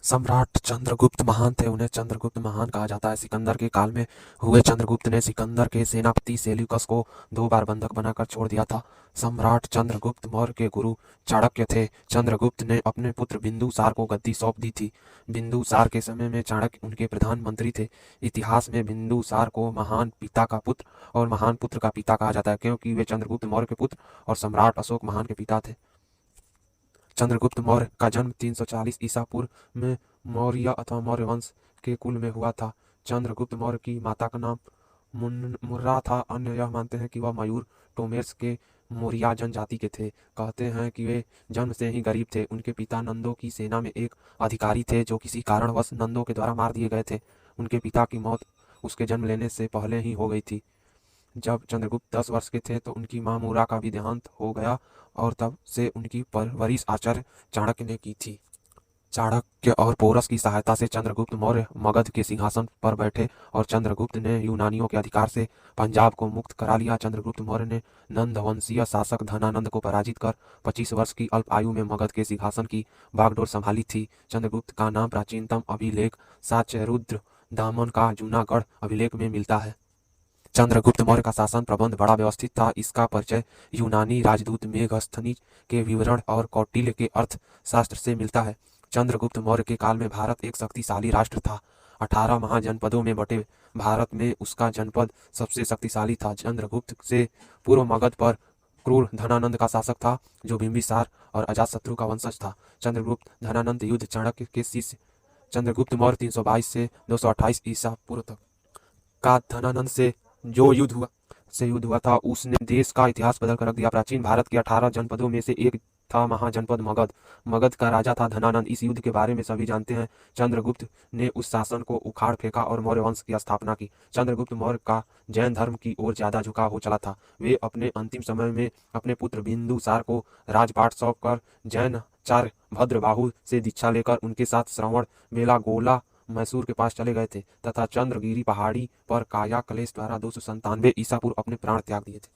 सम्राट चंद्रगुप्त महान थे। उन्हें चंद्रगुप्त महान कहा जाता है। सिकंदर के काल में हुए चंद्रगुप्त ने सिकंदर के सेनापति सेल्यूकस को 2 बार बंधक बनाकर छोड़ दिया था। सम्राट चंद्रगुप्त मौर्य के गुरु चाणक्य थे। चंद्रगुप्त ने अपने पुत्र बिंदुसार को गद्दी सौंप दी थी। बिंदुसार के समय में चाणक्य उनके प्रधानमंत्री थे। इतिहास में बिंदुसार को महान पिता का पुत्र और महान पुत्र का पिता कहा जाता है, क्योंकि वे चंद्रगुप्त मौर्य के पुत्र और सम्राट अशोक महान के पिता थे। चंद्रगुप्त मौर्य का जन्म 340 ईसा पूर्व में मौर्य अथवा मौर्य वंश के कुल में हुआ था। चंद्रगुप्त मौर्य की माता का नाम मुर्रा था। अन्य यह मानते हैं कि वह मयूर टोमेर्स के मौर्य जनजाति के थे। कहते हैं कि वे जन्म से ही गरीब थे। उनके पिता नंदों की सेना में एक अधिकारी थे, जो किसी कारणवश नंदों के द्वारा मार दिए गए थे। उनके पिता की मौत उसके जन्म लेने से पहले ही हो गई थी। जब चंद्रगुप्त 10 वर्ष के थे तो उनकी मां मूरा का भी देहांत हो गया और तब से उनकी परवरिश आचार्य चाणक्य ने की थी। चाणक्य और पोरस की सहायता से चंद्रगुप्त मौर्य मगध के सिंहासन पर बैठे और चंद्रगुप्त ने यूनानियों के अधिकार से पंजाब को मुक्त करा लिया। चंद्रगुप्त मौर्य ने नंद वंशीय शासक धनानंद को पराजित कर 25 वर्ष की अल्प आयु में मगध के सिंहासन की बागडोर संभाली थी। चंद्रगुप्त का नाम प्राचीनतम अभिलेख साक्ष्य रुद्र दामन का जूनागढ़ अभिलेख में मिलता है। चंद्रगुप्त मौर्य का शासन प्रबंध बड़ा व्यवस्थित था। इसका परिचय यूनानी राजदूत मेगस्थनीज के विवरण और कौटिल्य के अर्थशास्त्र से मिलता है। चंद्रगुप्त मौर्य के काल में भारत एक शक्तिशाली राष्ट्र था। 18 महाजनपदों में बटे भारत में उसका जनपद सबसे शक्तिशाली था। चंद्रगुप्त से पूर्व मगध पर क्रूर धनानंद का शासक था, जो बिंबिसार और अजातशत्रु का वंशज था। चंद्रगुप्त धनानंद युद्ध चाणक्य के शिष्य चंद्रगुप्त मौर्य 322 से 228 ईसा पूर्व तक का धनानंद से युद्ध हुआ था, उसने देश का इतिहास बदल कर रख दिया। प्राचीन भारत के 18 जनपदों में से एक था महाजनपद मगध। मगध का राजा था धनानंद। इस युद्ध के बारे में सभी जानते हैं। चंद्रगुप्त ने उस शासन को उखाड़ फेंका और मौर्य वंश की स्थापना की। चंद्रगुप्त मौर्य का जैन धर्म की ओर ज्यादा झुकाव हो चला था। वे अपने अंतिम समय में अपने पुत्र बिंदुसार को राजपाट सौंपकर जैनाचार्य भद्रबाहु से दीक्षा लेकर उनके साथ श्रवण बेलागोला मैसूर के पास चले गए थे तथा चंद्रगिरी पहाड़ी पर काया क्लेश द्वारा 297 ईसा पूर्व अपने प्राण त्याग दिए थे।